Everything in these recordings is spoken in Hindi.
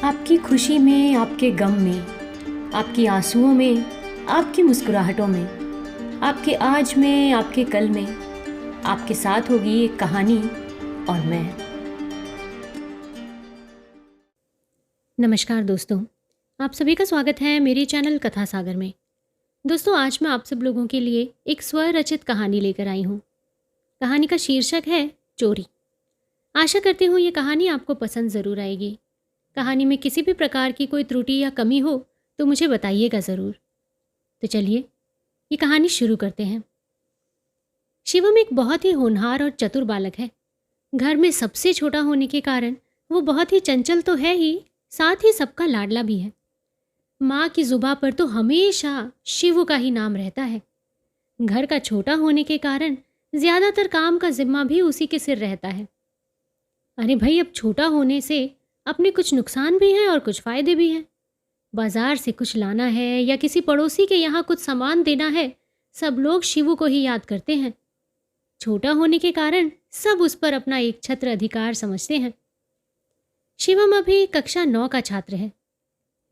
आपकी खुशी में, आपके गम में, आपकी आंसुओं में, आपकी मुस्कुराहटों में, आपके आज में, आपके कल में, आपके साथ होगी एक कहानी और मैं। नमस्कार दोस्तों, आप सभी का स्वागत है मेरे चैनल कथा सागर में। दोस्तों, आज मैं आप सब लोगों के लिए एक स्वरचित कहानी लेकर आई हूँ। कहानी का शीर्षक है चोरी। आशा करती हूँ ये कहानी आपको पसंद ज़रूर आएगी। कहानी में किसी भी प्रकार की कोई त्रुटि या कमी हो तो मुझे बताइएगा ज़रूर। तो चलिए ये कहानी शुरू करते हैं। शिवम एक बहुत ही होनहार और चतुर बालक है। घर में सबसे छोटा होने के कारण वो बहुत ही चंचल तो है ही, साथ ही सबका लाडला भी है। माँ की जुबां पर तो हमेशा शिवू का ही नाम रहता है। घर का छोटा होने के कारण ज़्यादातर काम का जिम्मा भी उसी के सिर रहता है। अरे भाई, अब छोटा होने से अपने कुछ नुकसान भी हैं और कुछ फ़ायदे भी हैं। बाजार से कुछ लाना है या किसी पड़ोसी के यहाँ कुछ सामान देना है, सब लोग शिवू को ही याद करते हैं। छोटा होने के कारण सब उस पर अपना एक छत्र अधिकार समझते हैं। शिवम अभी कक्षा 9 का छात्र है।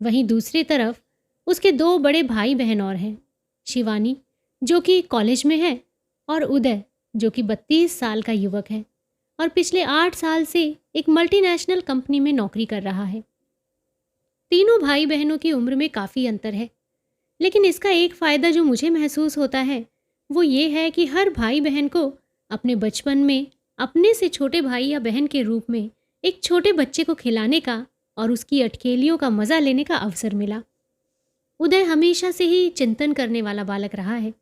वहीं दूसरी तरफ उसके 2 बड़े भाई बहन और हैं। शिवानी जो कि कॉलेज में है और उदय जो कि 32 साल का युवक है और पिछले 8 साल से एक मल्टीनेशनल कंपनी में नौकरी कर रहा है। तीनों भाई बहनों की उम्र में काफ़ी अंतर है, लेकिन इसका एक फ़ायदा जो मुझे महसूस होता है वो ये है कि हर भाई बहन को अपने बचपन में अपने से छोटे भाई या बहन के रूप में एक छोटे बच्चे को खिलाने का और उसकी अटखेलियों का मज़ा लेने का अवसर मिला। उदय हमेशा से ही चिंतन करने वाला बालक रहा है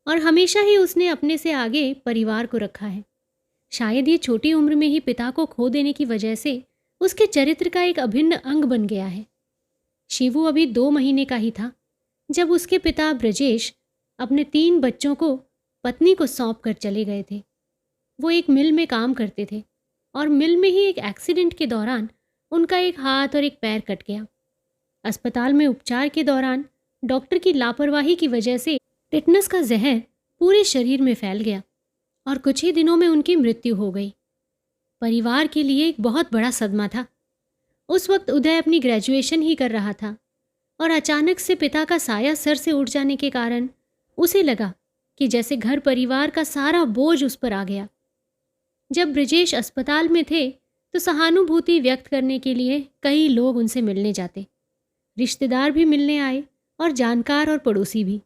और हमेशा ही उसने अपने से आगे परिवार को रखा है। शायद ये छोटी उम्र में ही पिता को खो देने की वजह से उसके चरित्र का एक अभिन्न अंग बन गया है। शिवू अभी 2 महीने का ही था जब उसके पिता ब्रजेश अपने 3 बच्चों को पत्नी को सौंप कर चले गए थे। वो एक मिल में काम करते थे और मिल में ही एक एक्सीडेंट के दौरान उनका एक हाथ और एक पैर कट गया। अस्पताल में उपचार के दौरान डॉक्टर की लापरवाही की वजह से टिटनस का जहर पूरे शरीर में फैल गया और कुछ ही दिनों में उनकी मृत्यु हो गई। परिवार के लिए एक बहुत बड़ा सदमा था। उस वक्त उदय अपनी ग्रेजुएशन ही कर रहा था और अचानक से पिता का साया सर से उठ जाने के कारण उसे लगा कि जैसे घर परिवार का सारा बोझ उस पर आ गया। जब ब्रजेश अस्पताल में थे तो सहानुभूति व्यक्त करने के लिए कई लोग उनसे मिलने जाते। रिश्तेदार भी मिलने आए और जानकार और पड़ोसी भी।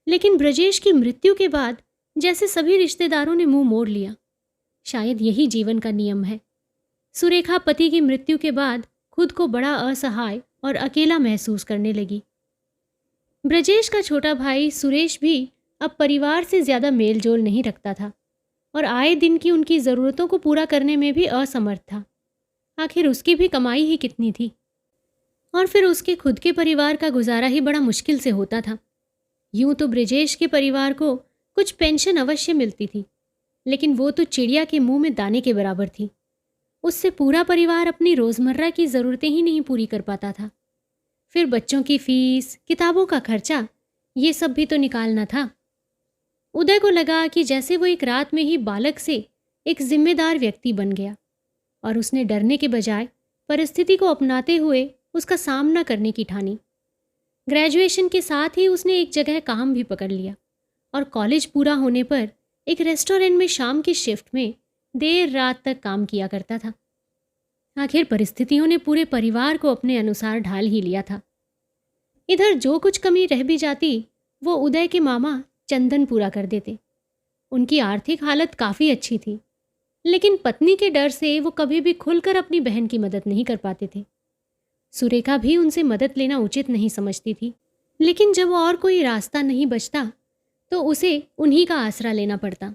लेकिन ब्रजेश की मृत्यु के बाद जैसे सभी रिश्तेदारों ने मुंह मोड़ लिया। शायद यही जीवन का नियम है। सुरेखा पति की मृत्यु के बाद खुद को बड़ा असहाय और अकेला महसूस करने लगी। ब्रजेश का छोटा भाई सुरेश भी अब परिवार से ज़्यादा मेलजोल नहीं रखता था और आए दिन की उनकी ज़रूरतों को पूरा करने में भी असमर्थ था। आखिर उसकी भी कमाई ही कितनी थी और फिर उसके खुद के परिवार का गुजारा ही बड़ा मुश्किल से होता था। यूं तो ब्रजेश के परिवार को कुछ पेंशन अवश्य मिलती थी, लेकिन वो तो चिड़िया के मुंह में दाने के बराबर थी। उससे पूरा परिवार अपनी रोज़मर्रा की ज़रूरतें ही नहीं पूरी कर पाता था। फिर बच्चों की फीस, किताबों का खर्चा, ये सब भी तो निकालना था। उदय को लगा कि जैसे वो एक रात में ही बालक से एक जिम्मेदार व्यक्ति बन गया और उसने डरने के बजाय परिस्थिति को अपनाते हुए उसका सामना करने की ठानी। ग्रेजुएशन के साथ ही उसने एक जगह काम भी पकड़ लिया और कॉलेज पूरा होने पर एक रेस्टोरेंट में शाम की शिफ्ट में देर रात तक काम किया करता था। आखिर परिस्थितियों ने पूरे परिवार को अपने अनुसार ढाल ही लिया था। इधर जो कुछ कमी रह भी जाती वो उदय के मामा चंदन पूरा कर देते। उनकी आर्थिक हालत काफ़ी अच्छी थी, लेकिन पत्नी के डर से वो कभी भी खुलकर अपनी बहन की मदद नहीं कर पाते थे। सुरेखा भी उनसे मदद लेना उचित नहीं समझती थी, लेकिन जब और कोई रास्ता नहीं बचता तो उसे उन्हीं का आसरा लेना पड़ता।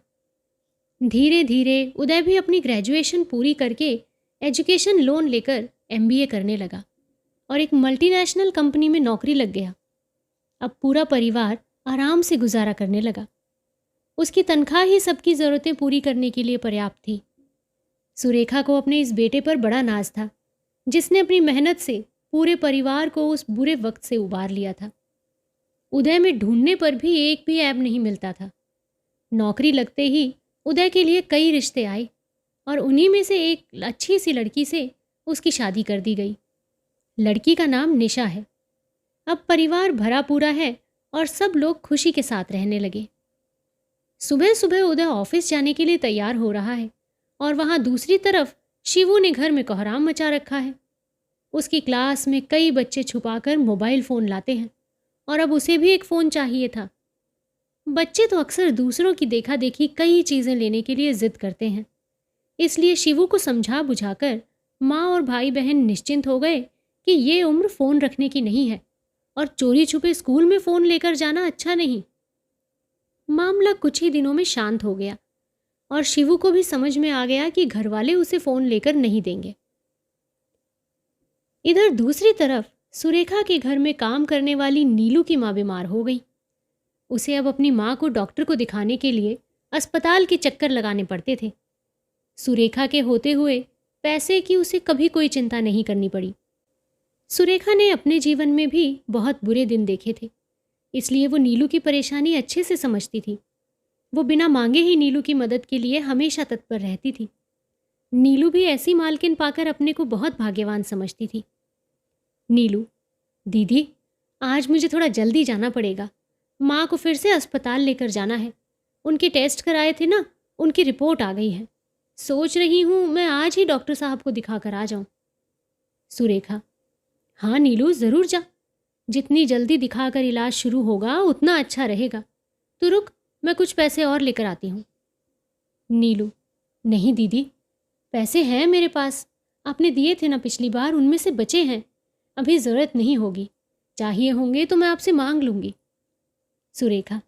धीरे धीरे उदय भी अपनी ग्रेजुएशन पूरी करके एजुकेशन लोन लेकर एमबीए करने लगा और एक मल्टीनेशनल कंपनी में नौकरी लग गया। अब पूरा परिवार आराम से गुजारा करने लगा। उसकी तनख्वाह ही सबकी ज़रूरतें पूरी करने के लिए पर्याप्त थी। सुरेखा को अपने इस बेटे पर बड़ा नाज था, जिसने अपनी मेहनत से पूरे परिवार को उस बुरे वक्त से उबार लिया था। उदय में ढूंढने पर भी एक भी ऐब नहीं मिलता था। नौकरी लगते ही उदय के लिए कई रिश्ते आए और उन्हीं में से एक अच्छी सी लड़की से उसकी शादी कर दी गई। लड़की का नाम निशा है। अब परिवार भरा पूरा है और सब लोग खुशी के साथ रहने लगे। सुबह सुबह उदय ऑफिस जाने के लिए तैयार हो रहा है और वहां दूसरी तरफ शिवू ने घर में कोहराम मचा रखा है। उसकी क्लास में कई बच्चे छुपाकर मोबाइल फ़ोन लाते हैं और अब उसे भी एक फ़ोन चाहिए था। बच्चे तो अक्सर दूसरों की देखा देखी कई चीज़ें लेने के लिए ज़िद करते हैं, इसलिए शिवू को समझा बुझाकर माँ और भाई बहन निश्चिंत हो गए कि ये उम्र फ़ोन रखने की नहीं है और चोरी छुपे स्कूल में फ़ोन लेकर जाना अच्छा नहीं। मामला कुछ ही दिनों में शांत हो गया और शिवू को भी समझ में आ गया कि घरवाले उसे फ़ोन लेकर नहीं देंगे। इधर दूसरी तरफ सुरेखा के घर में काम करने वाली नीलू की माँ बीमार हो गई। उसे अब अपनी माँ को डॉक्टर को दिखाने के लिए अस्पताल के चक्कर लगाने पड़ते थे। सुरेखा के होते हुए पैसे की उसे कभी कोई चिंता नहीं करनी पड़ी। सुरेखा ने अपने जीवन में भी बहुत बुरे दिन देखे थे, इसलिए वो नीलू की परेशानी अच्छे से समझती थी। वो बिना मांगे ही नीलू की मदद के लिए हमेशा तत्पर रहती थी। नीलू भी ऐसी मालकिन पाकर अपने को बहुत भाग्यवान समझती थी। नीलू, दीदी, आज मुझे थोड़ा जल्दी जाना पड़ेगा। माँ को फिर से अस्पताल लेकर जाना है। उनके टेस्ट कराए थे ना, उनकी रिपोर्ट आ गई है। सोच रही हूँ मैं आज ही डॉक्टर साहब को दिखा कर आ जाऊँ। सुरेखा, हाँ नीलू, ज़रूर जा। जितनी जल्दी दिखाकर इलाज शुरू होगा उतना अच्छा रहेगा। तू रुक, मैं कुछ पैसे और लेकर आती हूँ। नीलू, नहीं दीदी, पैसे हैं मेरे पास। आपने दिए थे ना पिछली बार, उनमें से बचे हैं। अभी ज़रूरत नहीं होगी। चाहिए होंगे तो मैं आपसे मांग लूँगी। सुरेखा,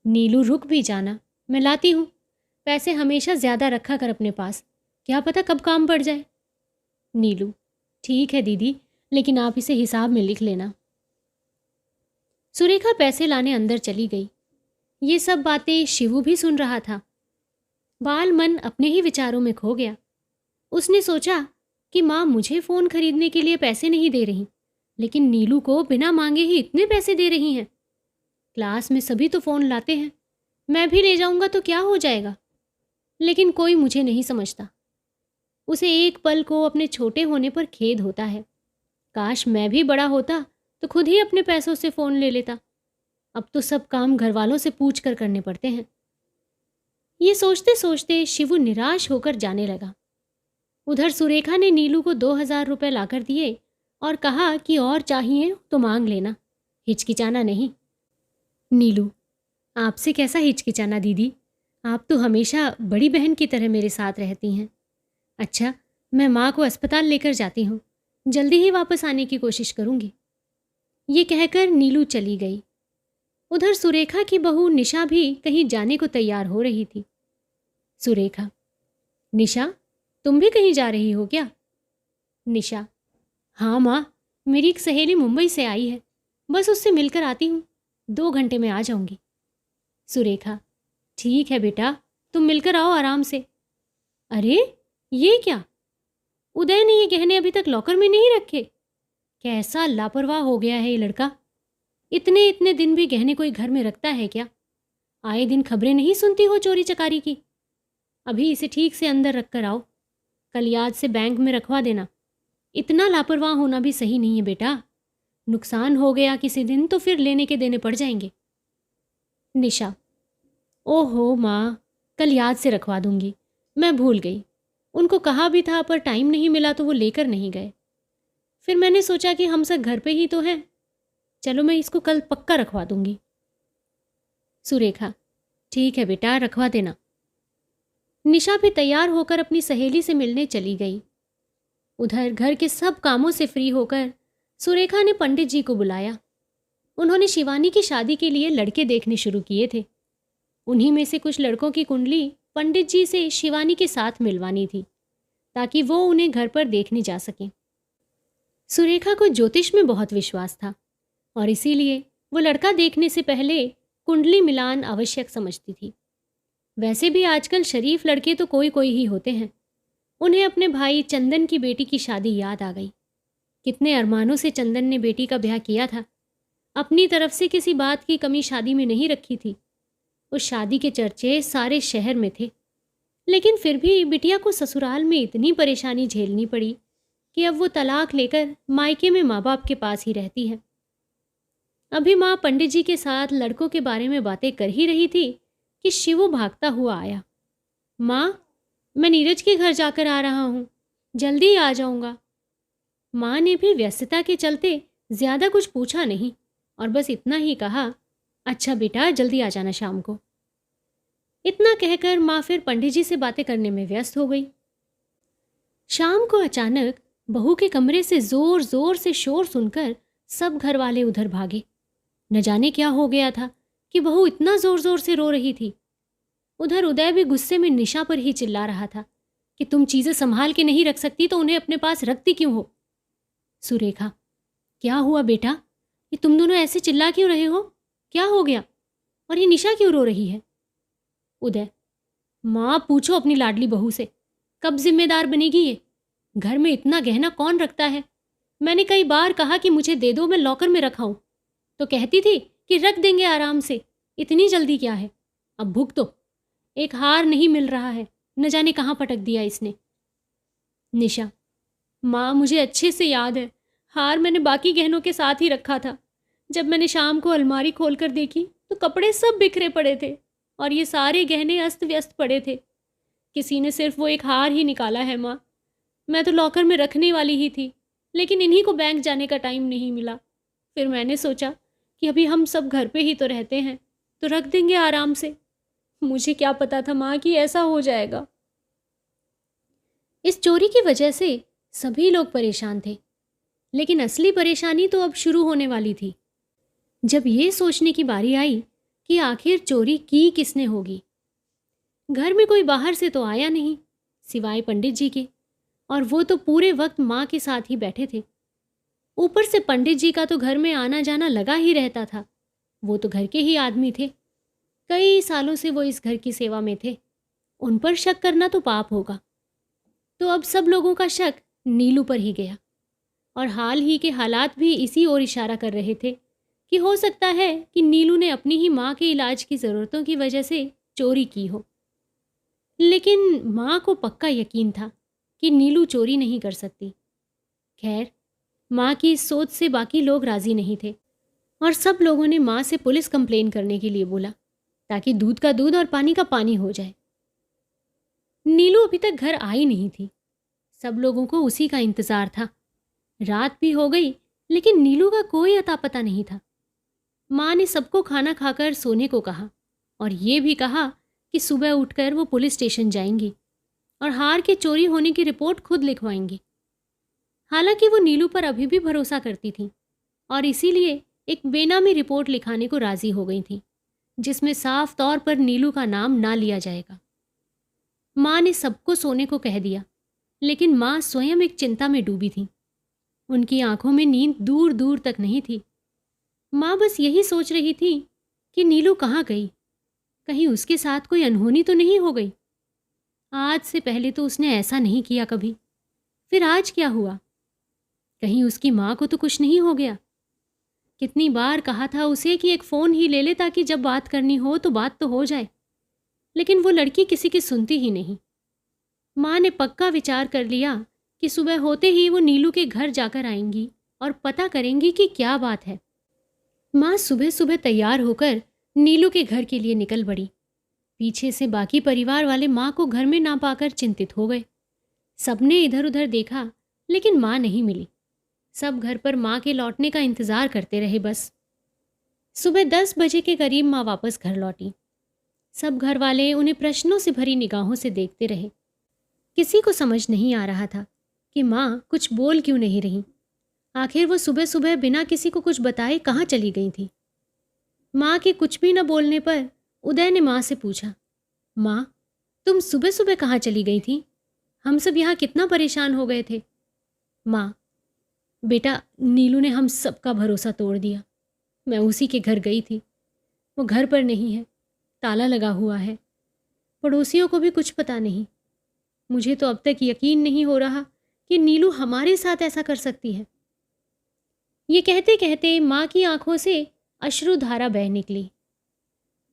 नीलू रुक भी जाना, मैं लाती हूँ। पैसे हमेशा ज़्यादा रखा कर अपने पास, क्या पता कब काम पड़ जाए। नीलू, ठीक है दीदी, लेकिन आप इसे हिसाब में लिख लेना। सुरेखा पैसे लाने अंदर चली गई। ये सब बातें शिवू भी सुन रहा था। बाल मन अपने ही विचारों में खो गया। उसने सोचा कि माँ मुझे फ़ोन खरीदने के लिए पैसे नहीं दे रही, लेकिन नीलू को बिना मांगे ही इतने पैसे दे रही हैं। क्लास में सभी तो फ़ोन लाते हैं, मैं भी ले जाऊंगा तो क्या हो जाएगा। लेकिन कोई मुझे नहीं समझता। उसे एक पल को अपने छोटे होने पर खेद होता है। काश मैं भी बड़ा होता तो खुद ही अपने पैसों से फ़ोन ले लेता। अब तो सब काम घर वालों से पूछ कर करने पड़ते हैं। ये सोचते सोचते शिवू निराश होकर जाने लगा। उधर सुरेखा ने नीलू को 2000 रुपये लाकर दिए और कहा कि और चाहिए तो मांग लेना, हिचकिचाना नहीं। नीलू, आपसे कैसा हिचकिचाना दीदी, आप तो हमेशा बड़ी बहन की तरह मेरे साथ रहती हैं। अच्छा, मैं माँ को अस्पताल लेकर जाती हूँ, जल्दी ही वापस आने की कोशिश करूँगी। ये कहकर नीलू चली गई। उधर सुरेखा की बहू निशा भी कहीं जाने को तैयार हो रही थी। सुरेखा, निशा, तुम भी कहीं जा रही हो क्या? निशा, हाँ माँ, मेरी एक सहेली मुंबई से आई है, बस उससे मिलकर आती हूँ, 2 घंटे में आ जाऊँगी। सुरेखा, ठीक है बेटा, तुम मिलकर आओ आराम से। अरे ये क्या, उदय ने ये गहने अभी तक लॉकर में नहीं रखे? कैसा लापरवाह हो गया है ये लड़का। इतने इतने दिन भी गहने कोई घर में रखता है क्या? आए दिन खबरें नहीं सुनती हो चोरी चकारी की? अभी इसे ठीक से अंदर रख कर आओ, कल याद से बैंक में रखवा देना। इतना लापरवाह होना भी सही नहीं है बेटा, नुकसान हो गया किसी दिन तो फिर लेने के देने पड़ जाएंगे। निशा, ओहो माँ, कल याद से रखवा दूंगी, मैं भूल गई। उनको कहा भी था पर टाइम नहीं मिला तो वो लेकर नहीं गए। फिर मैंने सोचा कि हम सब घर पे ही तो हैं, चलो मैं इसको कल पक्का रखवा दूंगी। सुरेखा, ठीक है बेटा, रखवा देना। निशा भी तैयार होकर अपनी सहेली से मिलने चली गई। उधर घर के सब कामों से फ्री होकर सुरेखा ने पंडित जी को बुलाया। उन्होंने शिवानी की शादी के लिए लड़के देखने शुरू किए थे। उन्हीं में से कुछ लड़कों की कुंडली पंडित जी से शिवानी के साथ मिलवानी थी, ताकि वो उन्हें घर पर देखने जा सकें। सुरेखा को ज्योतिष में बहुत विश्वास था और इसीलिए वो लड़का देखने से पहले कुंडली मिलान आवश्यक समझती थी। वैसे भी आजकल शरीफ लड़के तो कोई कोई ही होते हैं। उन्हें अपने भाई चंदन की बेटी की शादी याद आ गई। कितने अरमानों से चंदन ने बेटी का ब्याह किया था। अपनी तरफ से किसी बात की कमी शादी में नहीं रखी थी। उस शादी के चर्चे सारे शहर में थे, लेकिन फिर भी बिटिया को ससुराल में इतनी परेशानी झेलनी पड़ी कि अब वो तलाक लेकर मायके में माँ बाप के पास ही रहती है। अभी माँ पंडित जी के साथ लड़कों के बारे में बातें कर ही रही थी कि शिवू भागता हुआ आया। माँ, मैं नीरज के घर जाकर आ रहा हूँ, जल्दी ही आ जाऊँगा। माँ ने भी व्यस्तता के चलते ज्यादा कुछ पूछा नहीं और बस इतना ही कहा, अच्छा बेटा जल्दी आ जाना शाम को। इतना कहकर माँ फिर पंडित जी से बातें करने में व्यस्त हो गई। शाम को अचानक बहू के कमरे से जोर जोर से शोर सुनकर सब घर वाले उधर भागे। न जाने क्या हो गया था कि बहू इतना जोर जोर से रो रही थी। उधर उदय भी गुस्से में निशा पर ही चिल्ला रहा था कि तुम चीजें संभाल के नहीं रख सकती तो उन्हें अपने पास रखती क्यों हो। सुरेखा, क्या हुआ बेटा, ये तुम दोनों ऐसे चिल्ला क्यों रहे हो, क्या हो गया, और ये निशा क्यों रो रही है। उदय, माँ पूछो अपनी लाडली बहू से, कब जिम्मेदार बनेगी ये, घर में इतना गहना कौन रखता है। मैंने कई बार कहा कि मुझे दे दो, मैं लॉकर में रखाऊं, तो कहती थी कि रख देंगे आराम से, इतनी जल्दी क्या है। अब भुग तो, एक हार नहीं मिल रहा है, न जाने कहाँ पटक दिया इसने। निशा, माँ मुझे अच्छे से याद है, हार मैंने बाकी गहनों के साथ ही रखा था। जब मैंने शाम को अलमारी खोलकर देखी तो कपड़े सब बिखरे पड़े थे और ये सारे गहने अस्त व्यस्त पड़े थे। किसी ने सिर्फ वो एक हार ही निकाला है माँ। मैं तो लॉकर में रखने वाली ही थी, लेकिन इन्हीं को बैंक जाने का टाइम नहीं मिला। फिर मैंने सोचा कि अभी हम सब घर पे ही तो रहते हैं, तो रख देंगे आराम से। मुझे क्या पता था माँ कि ऐसा हो जाएगा। इस चोरी की वजह से सभी लोग परेशान थे, लेकिन असली परेशानी तो अब शुरू होने वाली थी। जब ये सोचने की बारी आई कि आखिर चोरी की किसने होगी। घर में कोई बाहर से तो आया नहीं सिवाय पंडित जी के, और वो तो पूरे वक्त माँ के साथ ही बैठे थे। ऊपर से पंडित जी का तो घर में आना जाना लगा ही रहता था। वो तो घर के ही आदमी थे, कई सालों से वो इस घर की सेवा में थे, उन पर शक करना तो पाप होगा। तो अब सब लोगों का शक नीलू पर ही गया, और हाल ही के हालात भी इसी ओर इशारा कर रहे थे कि हो सकता है कि नीलू ने अपनी ही माँ के इलाज की ज़रूरतों की वजह से चोरी की हो। लेकिन माँ को पक्का यकीन था कि नीलू चोरी नहीं कर सकती। खैर, माँ की इस सोच से बाकी लोग राजी नहीं थे और सब लोगों ने माँ से पुलिस कंप्लेन करने के लिए बोला, ताकि दूध का दूध और पानी का पानी हो जाए। नीलू अभी तक घर आई नहीं थी। सब लोगों को उसी का इंतजार था। रात भी हो गई, लेकिन नीलू का कोई अता पता नहीं था। माँ ने सबको खाना खाकर सोने को कहा और ये भी कहा कि सुबह उठकर वो पुलिस स्टेशन जाएंगी और हार के चोरी होने की रिपोर्ट खुद लिखवाएंगी। हालांकि वो नीलू पर अभी भी भरोसा करती थी और इसीलिए एक बेनामी रिपोर्ट लिखाने को राजी हो गई थी, जिसमें साफ तौर पर नीलू का नाम ना लिया जाएगा। माँ ने सबको सोने को कह दिया, लेकिन माँ स्वयं एक चिंता में डूबी थी। उनकी आंखों में नींद दूर दूर तक नहीं थी। माँ बस यही सोच रही थी कि नीलू कहाँ गई, कहीं उसके साथ कोई अनहोनी तो नहीं हो गई। आज से पहले तो उसने ऐसा नहीं किया कभी, फिर आज क्या हुआ। कहीं उसकी माँ को तो कुछ नहीं हो गया। कितनी बार कहा था उसे कि एक फ़ोन ही ले ले ताकि जब बात करनी हो तो बात तो हो जाए, लेकिन वो लड़की किसी की सुनती ही नहीं। माँ ने पक्का विचार कर लिया कि सुबह होते ही वो नीलू के घर जाकर आएंगी और पता करेंगी कि क्या बात है। माँ सुबह सुबह तैयार होकर नीलू के घर के लिए निकल पड़ी। पीछे से बाकी परिवार वाले माँ को घर में ना पाकर चिंतित हो गए। सबने इधर उधर देखा, लेकिन माँ नहीं मिली। सब घर पर माँ के लौटने का इंतजार करते रहे। बस सुबह 10 बजे के करीब माँ वापस घर लौटी। सब घर वाले उन्हें प्रश्नों से भरी निगाहों से देखते रहे। किसी को समझ नहीं आ रहा था कि माँ कुछ बोल क्यों नहीं रही। आखिर वो सुबह सुबह बिना किसी को कुछ बताए कहाँ चली गई थी। माँ के कुछ भी न बोलने पर उदय ने माँ से पूछा, माँ तुम सुबह सुबह कहाँ चली गई थी? हम सब यहाँ कितना परेशान हो गए थे। माँ, बेटा नीलू ने हम सबका भरोसा तोड़ दिया। मैं उसी के घर गई थी, वो घर पर नहीं है, ताला लगा हुआ है। पड़ोसियों को भी कुछ पता नहीं। मुझे तो अब तक यकीन नहीं हो रहा कि नीलू हमारे साथ ऐसा कर सकती है। ये कहते कहते माँ की आंखों से अश्रुधारा बह निकली।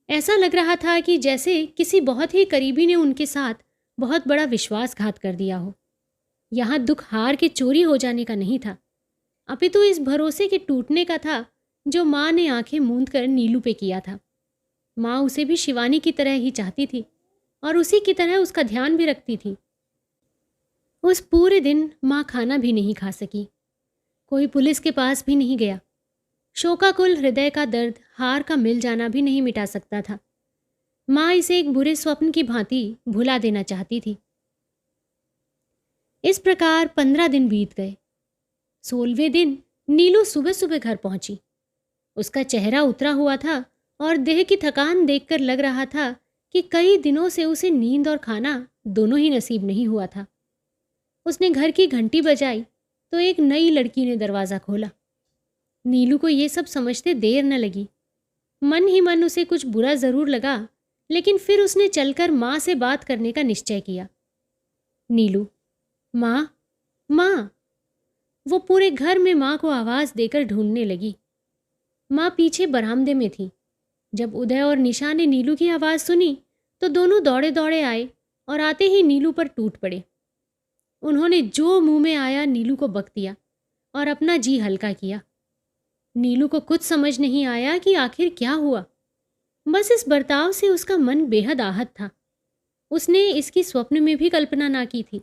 ऐसा लग रहा था कि जैसे किसी बहुत ही करीबी ने उनके साथ बहुत बड़ा विश्वासघात कर दिया हो। यहाँ दुख हार के चोरी हो जाने का नहीं था, अपितु इस भरोसे के टूटने का था जो माँ ने आंखें मूंद कर नीलू पे किया था। माँ उसे भी शिवानी की तरह ही चाहती थी और उसी की तरह उसका ध्यान भी रखती थी। उस पूरे दिन माँ खाना भी नहीं खा सकी। कोई पुलिस के पास भी नहीं गया। शोकाकुल हृदय का दर्द हार का मिल जाना भी नहीं मिटा सकता था। माँ इसे एक बुरे स्वप्न की भांति भुला देना चाहती थी। इस प्रकार 15 दिन बीत गए। 16वें दिन नीलू सुबह सुबह घर पहुंची। उसका चेहरा उतरा हुआ था और देह की थकान देखकर लग रहा था कि कई दिनों से उसे नींद और खाना दोनों ही नसीब नहीं हुआ था। उसने घर की घंटी बजाई तो एक नई लड़की ने दरवाज़ा खोला। नीलू को ये सब समझते देर न लगी। मन ही मन उसे कुछ बुरा ज़रूर लगा, लेकिन फिर उसने चलकर माँ से बात करने का निश्चय किया। नीलू, माँ, माँ। वो पूरे घर में माँ को आवाज़ देकर ढूंढने लगी। माँ पीछे बरामदे में थी। जब उदय और निशा ने नीलू की आवाज़ सुनी तो दोनों दौड़े दौड़े आए और आते ही नीलू पर टूट पड़े। उन्होंने जो मुंह में आया नीलू को बक दिया और अपना जी हल्का किया। नीलू को कुछ समझ नहीं आया कि आखिर क्या हुआ। बस इस बर्ताव से उसका मन बेहद आहत था। उसने इसकी स्वप्न में भी कल्पना ना की थी।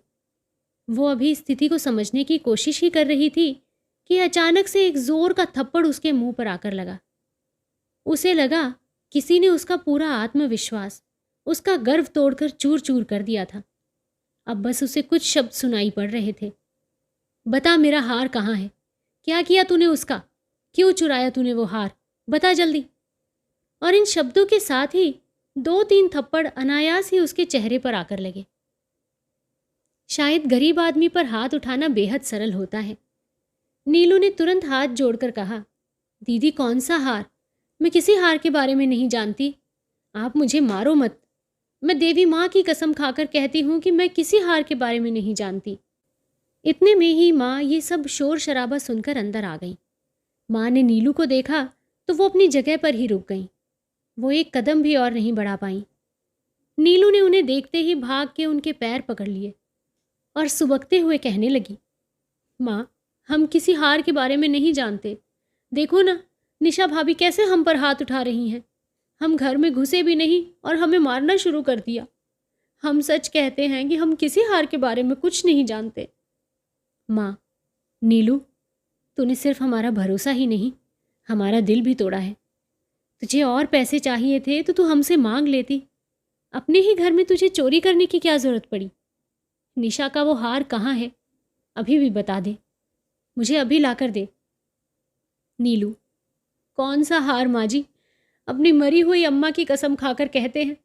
वो अभी स्थिति को समझने की कोशिश ही कर रही थी कि अचानक से एक जोर का थप्पड़ उसके मुंह पर आकर लगा। उसे लगा किसी ने उसका पूरा आत्मविश्वास, उसका गर्व तोड़कर चूर चूर कर दिया था। अब बस उसे कुछ शब्द सुनाई पड़ रहे थे। बता, मेरा हार कहाँ है? क्या किया तूने उसका? क्यों चुराया तूने वो हार? बता जल्दी। और इन शब्दों के साथ ही 2-3 थप्पड़ अनायास ही उसके चेहरे पर आकर लगे। शायद गरीब आदमी पर हाथ उठाना बेहद सरल होता है। नीलू ने तुरंत हाथ जोड़कर कहा, दीदी, कौन सा हार? मैं किसी हार के बारे में नहीं जानती। आप मुझे मारो मत। मैं देवी माँ की कसम खाकर कहती हूँ कि मैं किसी हार के बारे में नहीं जानती। इतने में ही माँ ये सब शोर शराबा सुनकर अंदर आ गई। माँ ने नीलू को देखा तो वो अपनी जगह पर ही रुक गई। वो एक कदम भी और नहीं बढ़ा पाई। नीलू ने उन्हें देखते ही भाग के उनके पैर पकड़ लिए और सुबकते हुए कहने लगी, माँ, हम किसी हार के बारे में नहीं जानते। देखो ना, निशा भाभी कैसे हम पर हाथ उठा रही हैं। हम घर में घुसे भी नहीं और हमें मारना शुरू कर दिया। हम सच कहते हैं कि हम किसी हार के बारे में कुछ नहीं जानते। माँ, नीलू, तूने सिर्फ हमारा भरोसा ही नहीं, हमारा दिल भी तोड़ा है। तुझे और पैसे चाहिए थे तो तू हमसे मांग लेती। अपने ही घर में तुझे चोरी करने की क्या ज़रूरत पड़ी? निशा का वो हार कहाँ है? अभी भी बता दे, मुझे अभी लाकर दे। नीलू, कौन सा हार माँ जी? अपनी मरी हुई अम्मा की कसम खाकर कहते हैं,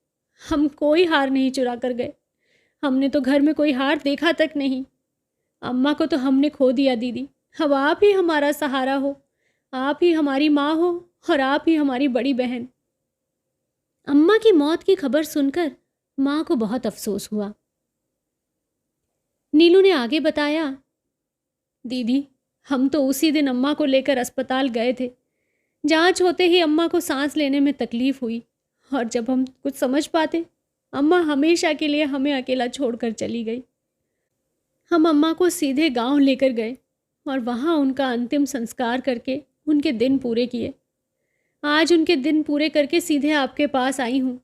हम कोई हार नहीं चुरा कर गए। हमने तो घर में कोई हार देखा तक नहीं। अम्मा को तो हमने खो दिया दीदी। अब आप ही हमारा सहारा हो, आप ही हमारी माँ हो और आप ही हमारी बड़ी बहन। अम्मा की मौत की खबर सुनकर माँ को बहुत अफसोस हुआ। नीलू ने आगे बताया, दीदी, हम तो उसी दिन अम्मा को लेकर अस्पताल गए थे। जांच होते ही अम्मा को सांस लेने में तकलीफ हुई और जब हम कुछ समझ पाते, अम्मा हमेशा के लिए हमें अकेला छोड़कर चली गई। हम अम्मा को सीधे गांव लेकर गए और वहां उनका अंतिम संस्कार करके उनके दिन पूरे किए। आज उनके दिन पूरे करके सीधे आपके पास आई हूँ।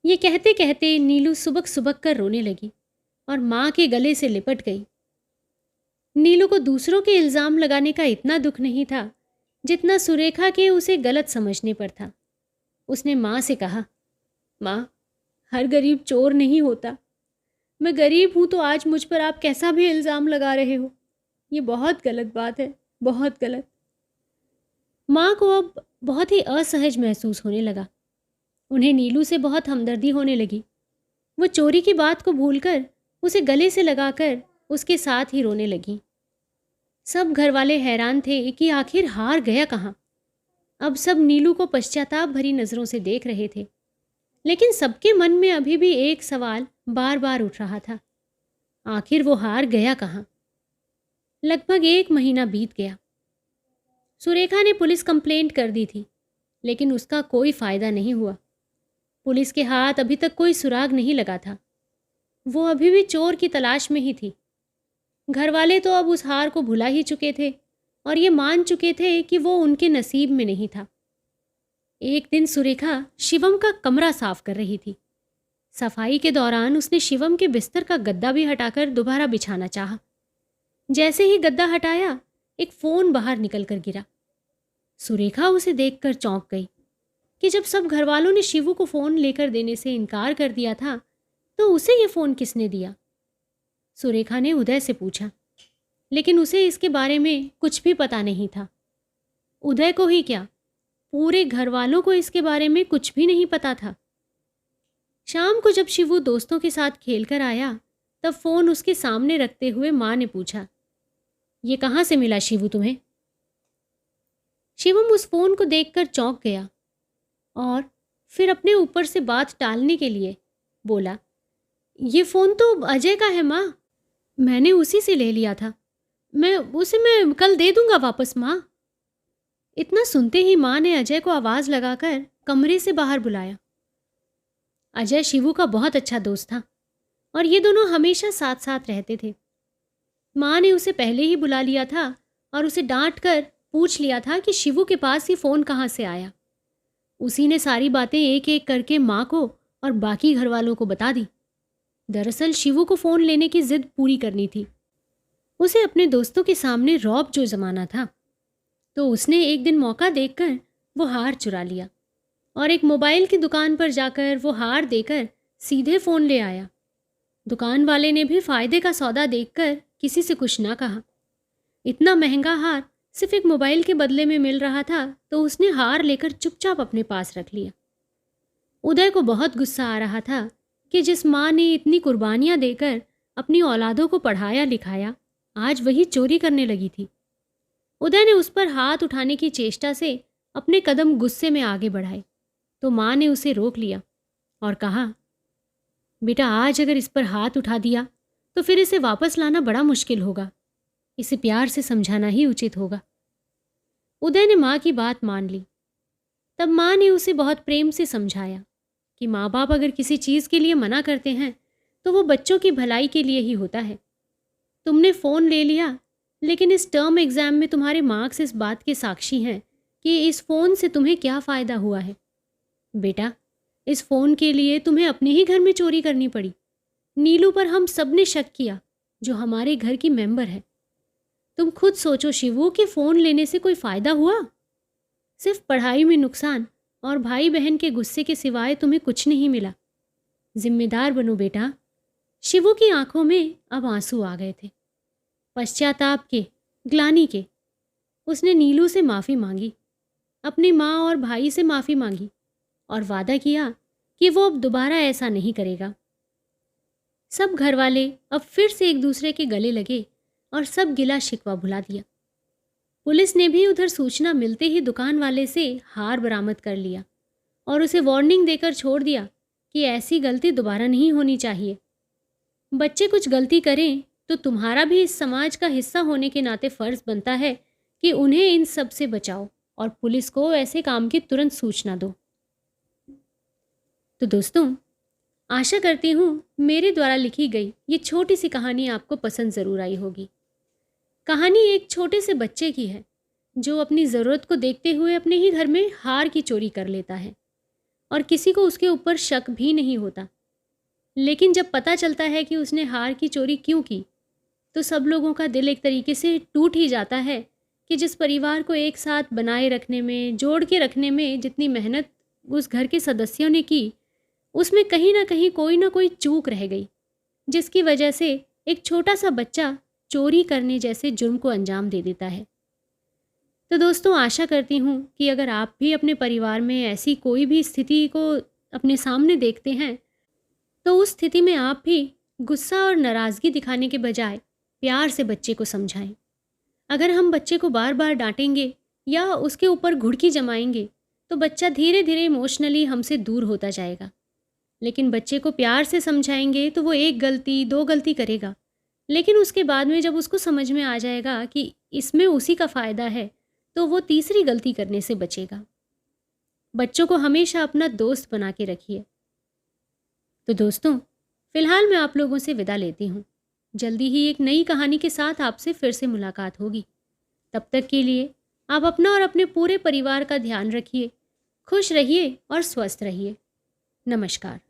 ये कहते कहते नीलू सुबक सुबक कर रोने लगी और माँ के गले से लिपट गई। नीलू को दूसरों के इल्ज़ाम लगाने का इतना दुख नहीं था जितना सुरेखा के उसे गलत समझने पर था। उसने माँ से कहा, माँ, हर गरीब चोर नहीं होता। मैं गरीब हूँ तो आज मुझ पर आप कैसा भी इल्ज़ाम लगा रहे हो, ये बहुत गलत बात है, बहुत गलत। माँ को अब बहुत ही असहज महसूस होने लगा। उन्हें नीलू से बहुत हमदर्दी होने लगी। वो चोरी की बात को भूलकर उसे गले से लगाकर उसके साथ ही रोने लगी। सब घर वाले हैरान थे कि आखिर हार गया कहाँ। अब सब नीलू को पश्चाताप भरी नज़रों से देख रहे थे, लेकिन सबके मन में अभी भी एक सवाल बार बार उठ रहा था, आखिर वो हार गया कहाँ। लगभग 1 महीना बीत गया। सुरेखा ने पुलिस कंप्लेंट कर दी थी, लेकिन उसका कोई फ़ायदा नहीं हुआ। पुलिस के हाथ अभी तक कोई सुराग नहीं लगा था। वो अभी भी चोर की तलाश में ही थी। घर वाले तो अब उस हार को भुला ही चुके थे और ये मान चुके थे कि वो उनके नसीब में नहीं था। एक दिन सुरेखा शिवम का कमरा साफ कर रही थी। सफाई के दौरान उसने शिवम के बिस्तर का गद्दा भी हटाकर दोबारा बिछाना चाहा। जैसे ही गद्दा हटाया, एक फोन बाहर निकल कर गिरा। सुरेखा उसे देखकर चौंक गई कि जब सब घर वालों ने शिवू को फोन लेकर देने से इनकार कर दिया था, तो उसे ये फोन किसने दिया? सुरेखा ने उदय से पूछा, लेकिन उसे इसके बारे में कुछ भी पता नहीं था। उदय को ही क्या, पूरे घर वालों को इसके बारे में कुछ भी नहीं पता था। शाम को जब शिवू दोस्तों के साथ खेलकर आया, तब फोन उसके सामने रखते हुए माँ ने पूछा, ये कहाँ से मिला शिवू तुम्हें? शिवम उस फोन को देखकर चौंक गया और फिर अपने ऊपर से बात टालने के लिए बोला, ये फोन तो अजय का है माँ, मैंने उसी से ले लिया था। मैं कल दे दूंगा वापस माँ। इतना सुनते ही माँ ने अजय को आवाज लगाकर कमरे से बाहर बुलाया। अजय शिवू का बहुत अच्छा दोस्त था और ये दोनों हमेशा साथ साथ रहते थे। माँ ने उसे पहले ही बुला लिया था और उसे डांट कर पूछ लिया था कि शिवू के पास ये फ़ोन कहाँ से आया। उसी ने सारी बातें एक एक करके माँ को और बाकी घर वालों को बता दी। दरअसल शिवू को फ़ोन लेने की जिद पूरी करनी थी। उसे अपने दोस्तों के सामने रौब जो जमाना था, तो उसने एक दिन मौका देखकर वो हार चुरा लिया और एक मोबाइल की दुकान पर जाकर वो हार देकर सीधे फ़ोन ले आया। दुकान वाले ने भी फ़ायदे का सौदा देखकर किसी से कुछ ना कहा। इतना महंगा हार सिर्फ एक मोबाइल के बदले में मिल रहा था, तो उसने हार लेकर चुपचाप अपने पास रख लिया। उदय को बहुत गुस्सा आ रहा था कि जिस माँ ने इतनी कुर्बानियाँ देकर अपनी औलादों को पढ़ाया लिखाया, आज वही चोरी करने लगी थी। उदय ने उस पर हाथ उठाने की चेष्टा से अपने कदम गुस्से में आगे बढ़ाए, तो माँ ने उसे रोक लिया और कहा, बेटा आज अगर इस पर हाथ उठा दिया तो फिर इसे वापस लाना बड़ा मुश्किल होगा। इसे प्यार से समझाना ही उचित होगा। उदय ने माँ की बात मान ली। तब माँ ने उसे बहुत प्रेम से समझाया कि माँ बाप अगर किसी चीज़ के लिए मना करते हैं तो वो बच्चों की भलाई के लिए ही होता है। तुमने फ़ोन ले लिया, लेकिन इस टर्म एग्ज़ाम में तुम्हारे मार्क्स इस बात के साक्षी हैं कि इस फ़ोन से तुम्हें क्या फ़ायदा हुआ है। बेटा, इस फ़ोन के लिए तुम्हें अपने ही घर में चोरी करनी पड़ी। नीलू पर हम सब ने शक किया, जो हमारे घर की मेंबर है। तुम खुद सोचो शिवू, कि फ़ोन लेने से कोई फ़ायदा हुआ? सिर्फ पढ़ाई में नुकसान और भाई बहन के गुस्से के सिवाय तुम्हें कुछ नहीं मिला। जिम्मेदार बनो बेटा। शिवू की आंखों में अब आंसू आ गए थे, पश्चाताप के, ग्लानि के। उसने नीलू से माफ़ी मांगी, अपनी माँ और भाई से माफ़ी मांगी और वादा किया कि वो अब दोबारा ऐसा नहीं करेगा। सब घर वाले अब फिर से एक दूसरे के गले लगे और सब गिला शिकवा भुला दिया। पुलिस ने भी उधर सूचना मिलते ही दुकान वाले से हार बरामद कर लिया और उसे वार्निंग देकर छोड़ दिया कि ऐसी गलती दोबारा नहीं होनी चाहिए। बच्चे कुछ गलती करें तो तुम्हारा भी इस समाज का हिस्सा होने के नाते फ़र्ज़ बनता है कि उन्हें इन सब से बचाओ और पुलिस को ऐसे काम की तुरंत सूचना दो। तो दोस्तों, आशा करती हूँ मेरे द्वारा लिखी गई ये छोटी सी कहानी आपको पसंद ज़रूर आई होगी। कहानी एक छोटे से बच्चे की है जो अपनी ज़रूरत को देखते हुए अपने ही घर में हार की चोरी कर लेता है और किसी को उसके ऊपर शक भी नहीं होता। लेकिन जब पता चलता है कि उसने हार की चोरी क्यों की, तो सब लोगों का दिल एक तरीके से टूट ही जाता है कि जिस परिवार को एक साथ बनाए रखने में, जोड़ के रखने में जितनी मेहनत उस घर के सदस्यों ने की, उसमें कहीं ना कोई चूक रह गई, जिसकी वजह से एक छोटा सा बच्चा चोरी करने जैसे जुर्म को अंजाम दे देता है। तो दोस्तों, आशा करती हूँ कि अगर आप भी अपने परिवार में ऐसी कोई भी स्थिति को अपने सामने देखते हैं, तो उस स्थिति में आप भी गुस्सा और नाराज़गी दिखाने के बजाय प्यार से बच्चे को समझाएं। अगर हम बच्चे को बार बार डांटेंगे या उसके ऊपर घुड़की जमाएंगे, तो बच्चा धीरे धीरे इमोशनली हमसे दूर होता जाएगा। लेकिन बच्चे को प्यार से समझाएंगे तो वो एक गलती, दो गलती करेगा, लेकिन उसके बाद में जब उसको समझ में आ जाएगा कि इसमें उसी का फ़ायदा है, तो वो तीसरी गलती करने से बचेगा। बच्चों को हमेशा अपना दोस्त बना के रखिए। तो दोस्तों, फ़िलहाल मैं आप लोगों से विदा लेती हूँ। जल्दी ही एक नई कहानी के साथ आपसे फिर से मुलाकात होगी। तब तक के लिए आप अपना और अपने पूरे परिवार का ध्यान रखिए, खुश रहिए और स्वस्थ रहिए। नमस्कार।